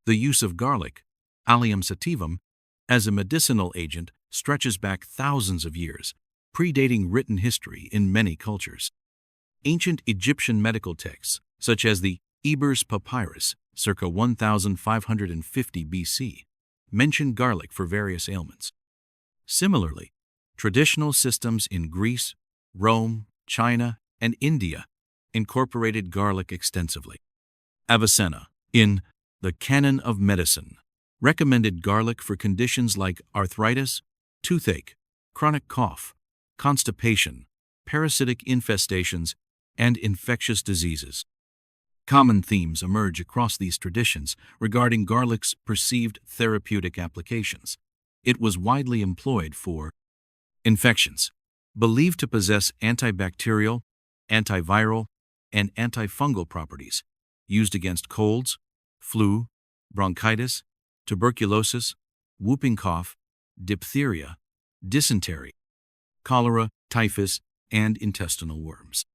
The use of garlic, Allium sativum, as a medicinal agent stretches back thousands of years, predating written history in many cultures. Ancient Egyptian medical texts, such as the Ebers Papyrus, circa 1550 BC, mention garlic for various ailments. Similarly, traditional systems in Greece, Rome, China, and India incorporated garlic extensively. Avicenna, in The Canon of Medicine, recommended garlic for conditions like arthritis, toothache, chronic cough, constipation, parasitic infestations, and infectious diseases. Common themes emerge across these traditions regarding garlic's perceived therapeutic applications. It was widely employed for infections, believed to possess antibacterial, antiviral, and antifungal properties, used against colds, flu, bronchitis, tuberculosis, whooping cough, diphtheria, dysentery, cholera, typhus, and intestinal worms.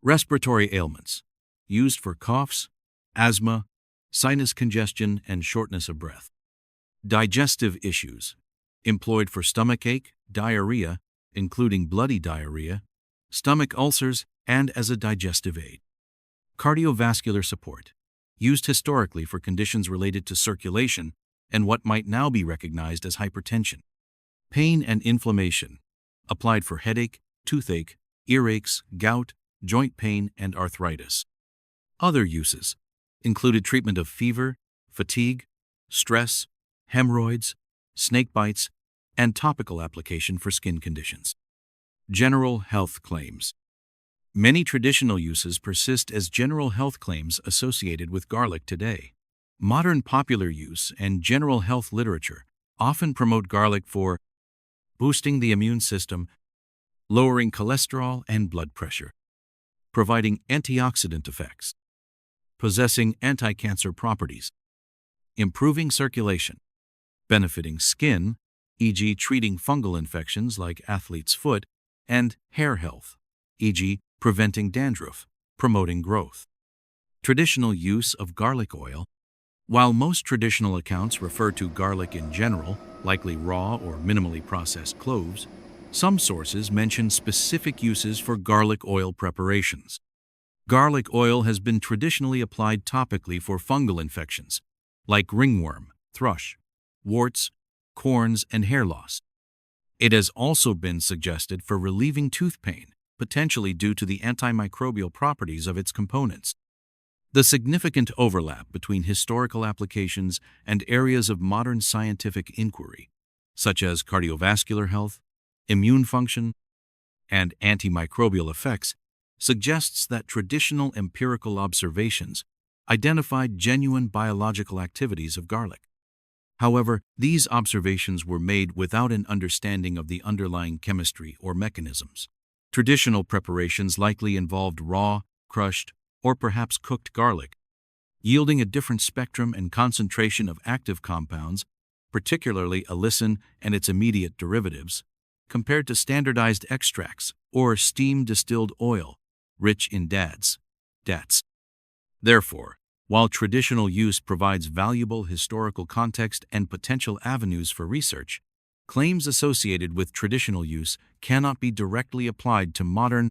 Respiratory ailments, used for coughs, asthma, sinus congestion, and shortness of breath. Digestive issues, employed for stomachache, diarrhea, including bloody diarrhea, stomach ulcers, and as a digestive aid. Cardiovascular support, used historically for conditions related to circulation and what might now be recognized as hypertension. Pain and inflammation, applied for headache, toothache, earaches, gout, joint pain, and arthritis. Other uses included treatment of fever, fatigue, stress, hemorrhoids, snake bites, and topical application for skin conditions. General health claims. Many traditional uses persist as general health claims associated with garlic today. Modern popular use and general health literature often promote garlic for boosting the immune system, lowering cholesterol and blood pressure, providing antioxidant effects, possessing anti-cancer properties, improving circulation, benefiting skin, e.g. treating fungal infections like athlete's foot, and hair health, e.g. preventing dandruff, promoting growth. Traditional use of garlic oil. While most traditional accounts refer to garlic in general, likely raw or minimally processed cloves, some sources mention specific uses for garlic oil preparations. Garlic oil has been traditionally applied topically for fungal infections, like ringworm, thrush, warts, corns, and hair loss. It has also been suggested for relieving tooth pain, potentially due to the antimicrobial properties of its components. The significant overlap between historical applications and areas of modern scientific inquiry, such as cardiovascular health, immune function, and antimicrobial effects, suggests that traditional empirical observations identified genuine biological activities of garlic. However, these observations were made without an understanding of the underlying chemistry or mechanisms. Traditional preparations likely involved raw, crushed, or perhaps cooked garlic, yielding a different spectrum and concentration of active compounds, particularly allicin and its immediate derivatives, compared to standardized extracts or steam-distilled oil, rich in DADs. Therefore, while traditional use provides valuable historical context and potential avenues for research, claims associated with traditional use cannot be directly applied to modern,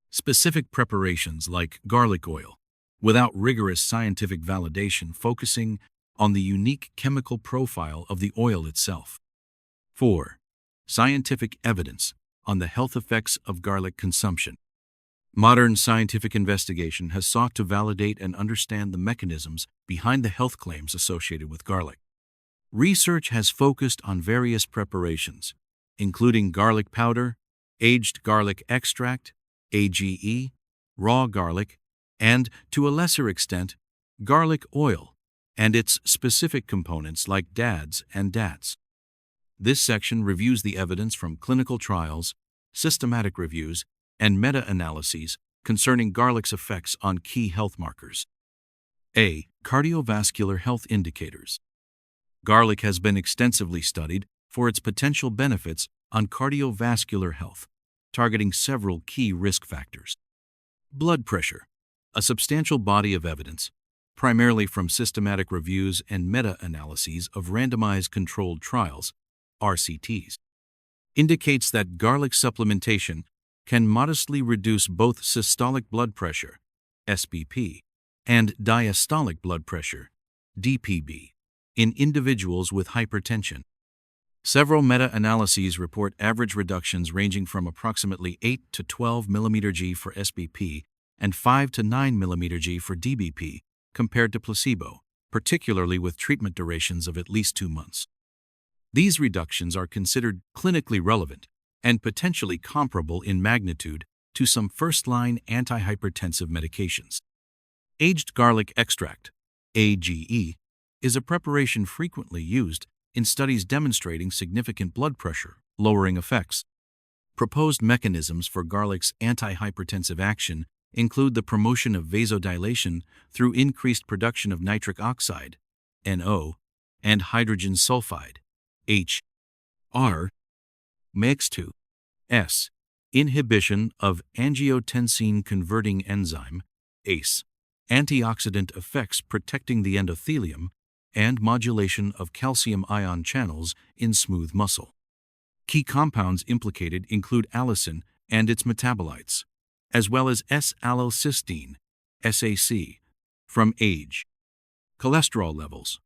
specific preparations like garlic oil, without rigorous scientific validation focusing on the unique chemical profile of the oil itself. 4. Scientific evidence on the health effects of garlic consumption. Modern scientific investigation has sought to validate and understand the mechanisms behind the health claims associated with garlic. Research has focused on various preparations, including garlic powder, aged garlic extract, AGE, raw garlic, and, to a lesser extent, garlic oil and its specific components like DADs and DATs. This section reviews the evidence from clinical trials, systematic reviews, and meta-analyses concerning garlic's effects on key health markers. A. Cardiovascular health indicators. Garlic has been extensively studied for its potential benefits on cardiovascular health, targeting several key risk factors. Blood pressure. A substantial body of evidence, primarily from systematic reviews and meta-analyses of randomized controlled trials, RCTs, indicates that garlic supplementation can modestly reduce both systolic blood pressure, SBP, and diastolic blood pressure, DPB, in individuals with hypertension. Several meta-analyses report average reductions ranging from approximately 8 to 12 mmHg for SBP and 5 to 9 mmHg for DBP compared to placebo, particularly with treatment durations of at least 2 months. These reductions are considered clinically relevant and potentially comparable in magnitude to some first-line antihypertensive medications. Aged garlic extract, AGE, is a preparation frequently used in studies demonstrating significant blood pressure lowering effects. Proposed mechanisms for garlic's antihypertensive action include the promotion of vasodilation through increased production of nitric oxide, NO, and hydrogen sulfide, HR, MEX2, S, inhibition of angiotensin-converting enzyme, ACE, antioxidant effects protecting the endothelium, and modulation of calcium ion channels in smooth muscle. Key compounds implicated include allicin and its metabolites, as well as S-allylcysteine, SAC, from age. Cholesterol levels.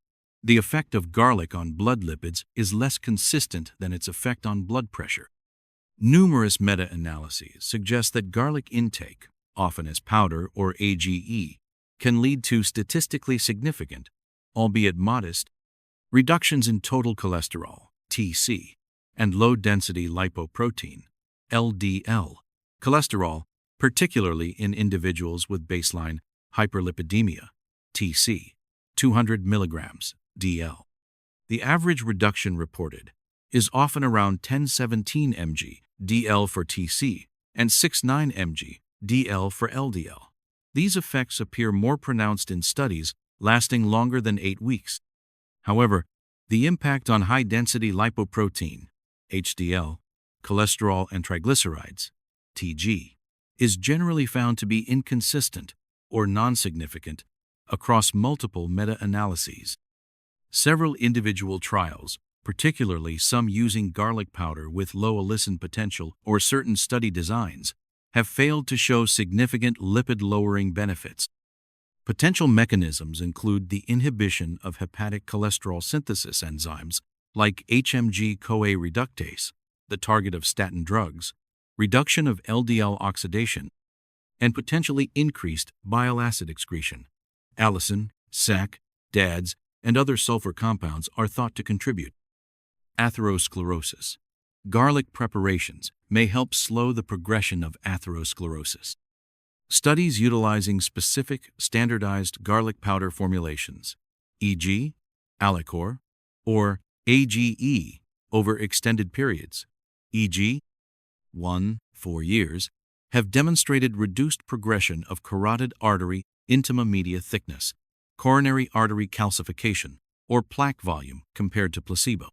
The effect of garlic on blood lipids is less consistent than its effect on blood pressure. Numerous meta-analyses suggest that garlic intake, often as powder or AGE, can lead to statistically significant, albeit modest, reductions in total cholesterol, TC, and low-density lipoprotein, LDL, cholesterol, particularly in individuals with baseline hyperlipidemia, TC, 200 mg, DL. The average reduction reported is often around 1017 mg, DL for TC, and 69 mg, DL for LDL. These effects appear more pronounced in studies lasting longer than 8 weeks. However, the impact on high-density lipoprotein, HDL, cholesterol and triglycerides, TG, is generally found to be inconsistent or non-significant across multiple meta-analyses. Several individual trials, particularly some using garlic powder with low allicin potential or certain study designs, have failed to show significant lipid-lowering benefits. Potential mechanisms include the inhibition of hepatic cholesterol synthesis enzymes like HMG-CoA reductase, the target of statin drugs, reduction of LDL oxidation, and potentially increased bile acid excretion. Allicin, SAC, DADs, and other sulfur compounds are thought to contribute. Atherosclerosis. Garlic preparations may help slow the progression of atherosclerosis. Studies utilizing specific standardized garlic powder formulations, e.g., Alicor, or AGE, over extended periods, e.g., 1-4 years, have demonstrated reduced progression of carotid artery intima media thickness, coronary artery calcification, or plaque volume compared to placebo.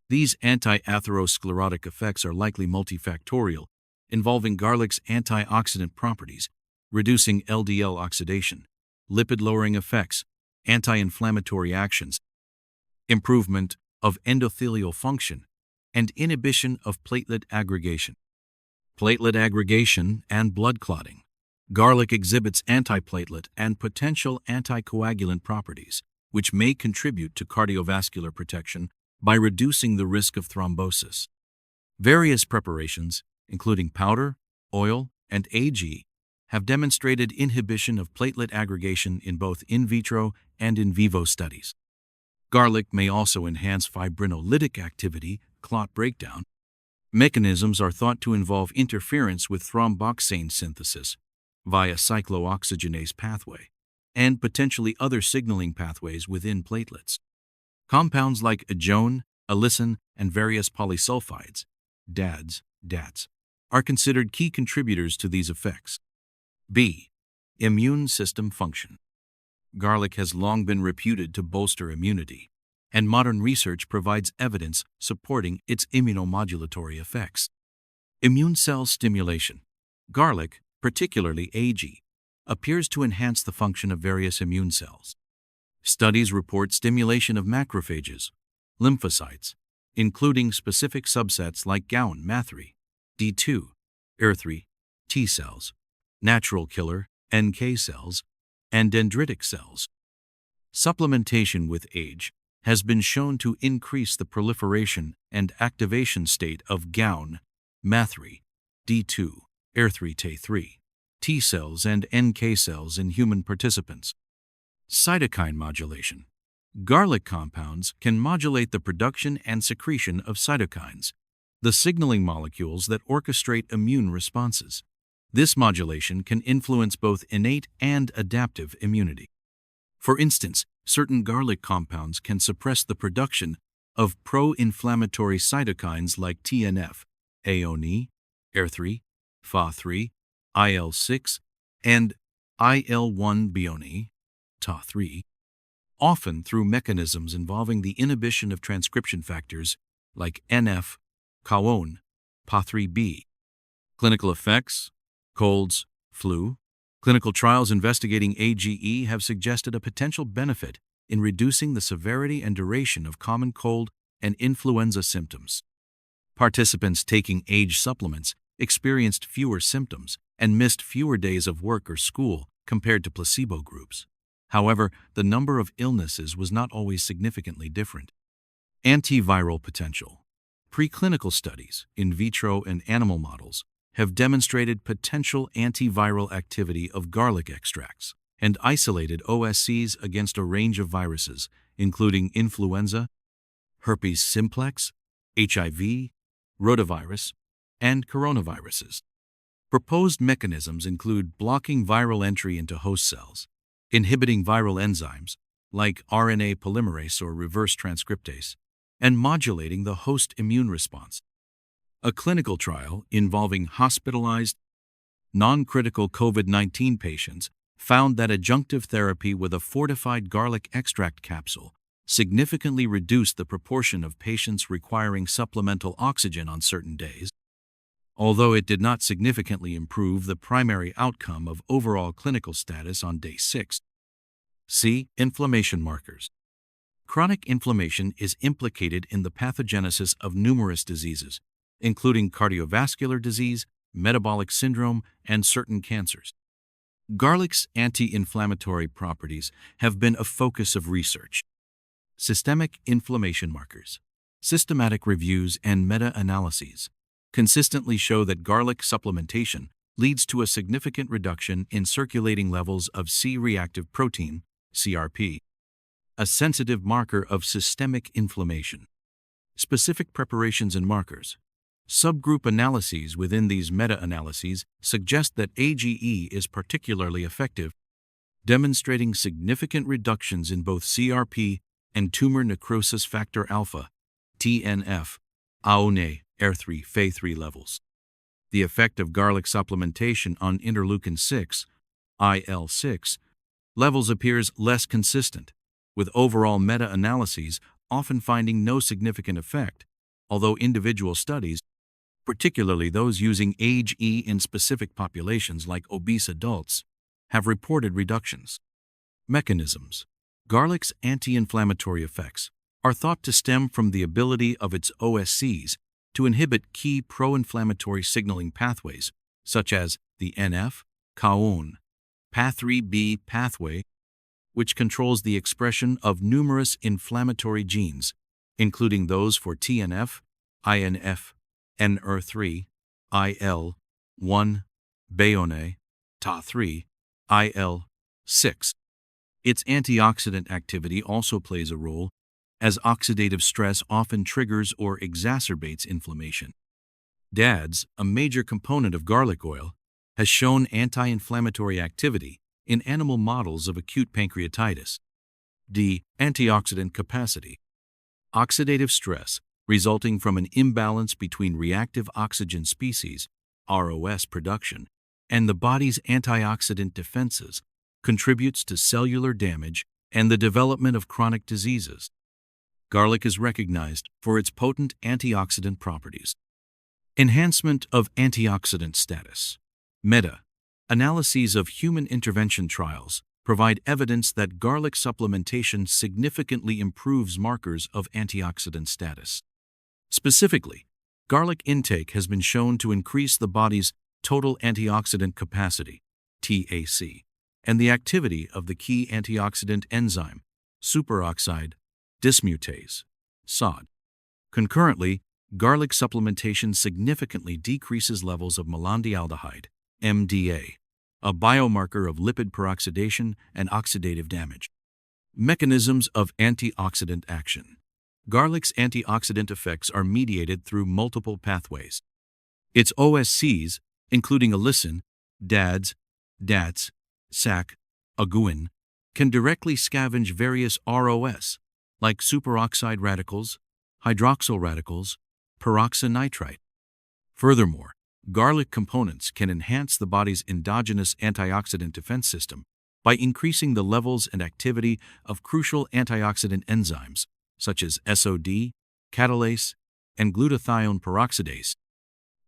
These anti-atherosclerotic effects are likely multifactorial, involving garlic's antioxidant properties, reducing LDL oxidation, lipid-lowering effects, anti-inflammatory actions, improvement of endothelial function, and inhibition of platelet aggregation. Platelet aggregation and blood clotting. Garlic exhibits antiplatelet and potential anticoagulant properties, which may contribute to cardiovascular protection by reducing the risk of thrombosis. Various preparations, including powder, oil, and AG, have demonstrated inhibition of platelet aggregation in both in vitro and in vivo studies. Garlic may also enhance fibrinolytic activity, clot breakdown. Mechanisms are thought to involve interference with thromboxane synthesis via cyclooxygenase pathway and potentially other signaling pathways within platelets. Compounds like agone, allicin, and various polysulfides, DADs, DATs, are considered key contributors to these effects. B. Immune system function. Garlic has long been reputed to bolster immunity, and modern research provides evidence supporting its immunomodulatory effects. Immune cell stimulation. Garlic, particularly AG, appears to enhance the function of various immune cells. Studies report stimulation of macrophages, lymphocytes, including specific subsets like Gowan MATH3, D2, ER3, T cells, natural killer NK cells, and dendritic cells. Supplementation with age has been shown to increase the proliferation and activation state of Gowan MATH3, D2, ER3, T3, T cells, and NK cells in human participants. Cytokine modulation. Garlic compounds can modulate the production and secretion of cytokines, the signaling molecules that orchestrate immune responses. This modulation can influence both innate and adaptive immunity. For instance, certain garlic compounds can suppress the production of pro-inflammatory cytokines like TNF, AONI, ER3, FA3, IL-6, and IL-1BONI, TA3, often through mechanisms involving the inhibition of transcription factors like NF, CAON, PA3B. Clinical effects: colds, flu. Clinical trials investigating AGE have suggested a potential benefit in reducing the severity and duration of common cold and influenza symptoms. Participants taking AGE supplements experienced fewer symptoms and missed fewer days of work or school compared to placebo groups. However, the number of illnesses was not always significantly different. Antiviral potential. Preclinical studies, in vitro and animal models, have demonstrated potential antiviral activity of garlic extracts and isolated OSCs against a range of viruses, including influenza, herpes simplex, HIV, rotavirus, and coronaviruses. Proposed mechanisms include blocking viral entry into host cells, inhibiting viral enzymes like RNA polymerase or reverse transcriptase, and modulating the host immune response. A clinical trial involving hospitalized, non-critical COVID-19 patients found that adjunctive therapy with a fortified garlic extract capsule significantly reduced the proportion of patients requiring supplemental oxygen on certain days, although it did not significantly improve the primary outcome of overall clinical status on day 6. C. Inflammation markers. Chronic inflammation is implicated in the pathogenesis of numerous diseases, including cardiovascular disease, metabolic syndrome, and certain cancers. Garlic's anti-inflammatory properties have been a focus of research. Systemic inflammation markers. Systematic reviews and meta-analyses consistently show that garlic supplementation leads to a significant reduction in circulating levels of C-reactive protein, CRP, a sensitive marker of systemic inflammation. Specific preparations and markers. Subgroup analyses within these meta-analyses suggest that AGE is particularly effective, demonstrating significant reductions in both CRP and tumor necrosis factor alpha, TNF, AONI, ER3, FA3 levels. The effect of garlic supplementation on interleukin-6, IL-6, levels appears less consistent, with overall meta-analyses often finding no significant effect, although individual studies, particularly those using AGE in specific populations like obese adults, have reported reductions. Mechanisms. Garlic's anti-inflammatory effects are thought to stem from the ability of its OSCs to inhibit key pro-inflammatory signaling pathways, such as the NF, CAON, PA3B pathway, which controls the expression of numerous inflammatory genes, including those for TNF, INF, NR3, IL-1, BONI, TA3, IL-6. Its antioxidant activity also plays a role, as oxidative stress often triggers or exacerbates inflammation. DADS, a major component of garlic oil, has shown anti-inflammatory activity in animal models of acute pancreatitis. D. Antioxidant capacity. Oxidative stress, resulting from an imbalance between reactive oxygen species, ROS production, and the body's antioxidant defenses, contributes to cellular damage and the development of chronic diseases. Garlic is recognized for its potent antioxidant properties. Enhancement of antioxidant status. META, Analyses of human intervention trials provide evidence that garlic supplementation significantly improves markers of antioxidant status. Specifically, garlic intake has been shown to increase the body's total antioxidant capacity, TAC, and the activity of the key antioxidant enzyme, superoxide dismutase, SOD. Concurrently, garlic supplementation significantly decreases levels of malondialdehyde, MDA, a biomarker of lipid peroxidation and oxidative damage. Mechanisms of antioxidant action. Garlic's antioxidant effects are mediated through multiple pathways. Its OSCs, including allicin, DADs, DATs, SAC, aguin, can directly scavenge various ROS, like superoxide radicals, hydroxyl radicals, peroxynitrite. Furthermore, garlic components can enhance the body's endogenous antioxidant defense system by increasing the levels and activity of crucial antioxidant enzymes such as SOD, catalase, and glutathione peroxidase,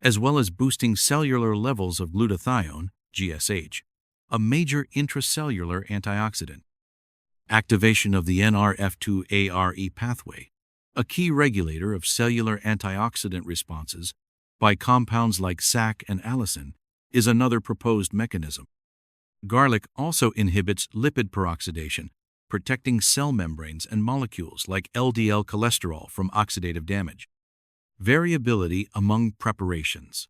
as well as boosting cellular levels of glutathione, GSH, a major intracellular antioxidant. Activation of the NRF2-ARE pathway, a key regulator of cellular antioxidant responses by compounds like SAC and allicin, is another proposed mechanism. Garlic also inhibits lipid peroxidation, protecting cell membranes and molecules like LDL cholesterol from oxidative damage. Variability among preparations.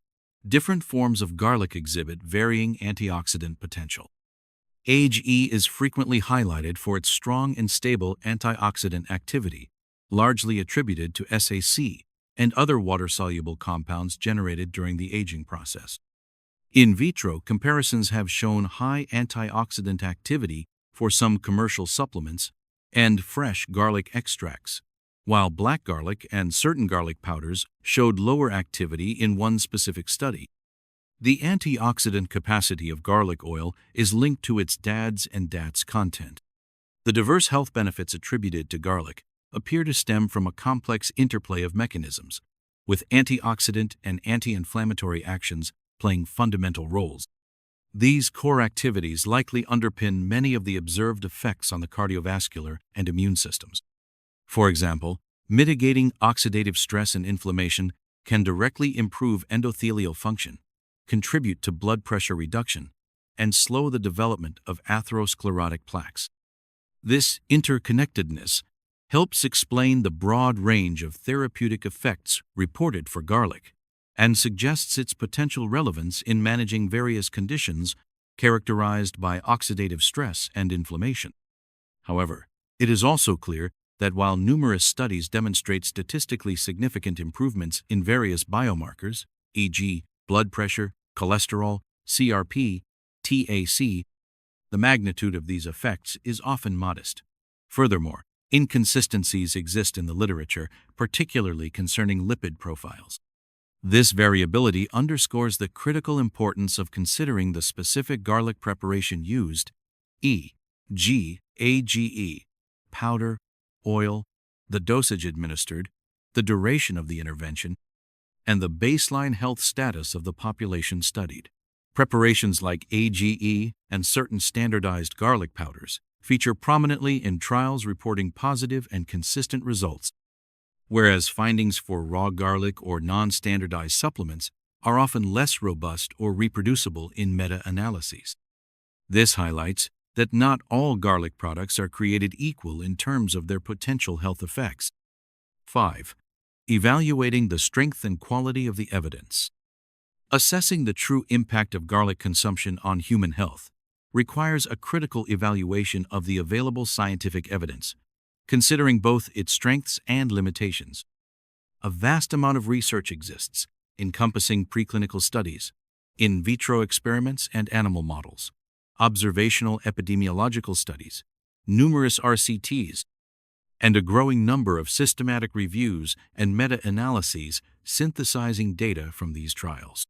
Different forms of garlic exhibit varying antioxidant potential. AGE is frequently highlighted for its strong and stable antioxidant activity, largely attributed to SAC and other water-soluble compounds generated during the aging process. In vitro comparisons have shown high antioxidant activity for some commercial supplements and fresh garlic extracts, while black garlic and certain garlic powders showed lower activity in one specific study. The antioxidant capacity of garlic oil is linked to its DADs and DATs content. The diverse health benefits attributed to garlic appear to stem from a complex interplay of mechanisms, with antioxidant and anti-inflammatory actions playing fundamental roles. These core activities likely underpin many of the observed effects on the cardiovascular and immune systems. For example, mitigating oxidative stress and inflammation can directly improve endothelial function, contribute to blood pressure reduction, and slow the development of atherosclerotic plaques. This interconnectedness helps explain the broad range of therapeutic effects reported for garlic and suggests its potential relevance in managing various conditions characterized by oxidative stress and inflammation. However, it is also clear that while numerous studies demonstrate statistically significant improvements in various biomarkers, e.g., blood pressure, cholesterol, CRP, TAC, the magnitude of these effects is often modest. Furthermore, inconsistencies exist in the literature, particularly concerning lipid profiles. This variability underscores the critical importance of considering the specific garlic preparation used, e.g., AGE, powder, oil, the dosage administered, the duration of the intervention, and the baseline health status of the population studied. Preparations like AGE and certain standardized garlic powders feature prominently in trials reporting positive and consistent results, whereas findings for raw garlic or non-standardized supplements are often less robust or reproducible in meta-analyses. This highlights that not all garlic products are created equal in terms of their potential health effects. 5. Evaluating the strength and quality of the evidence. Assessing the true impact of garlic consumption on human health requires a critical evaluation of the available scientific evidence, considering both its strengths and limitations. A vast amount of research exists, encompassing preclinical studies, in vitro experiments and animal models, observational epidemiological studies, numerous RCTs, and a growing number of systematic reviews and meta-analyses synthesizing data from these trials.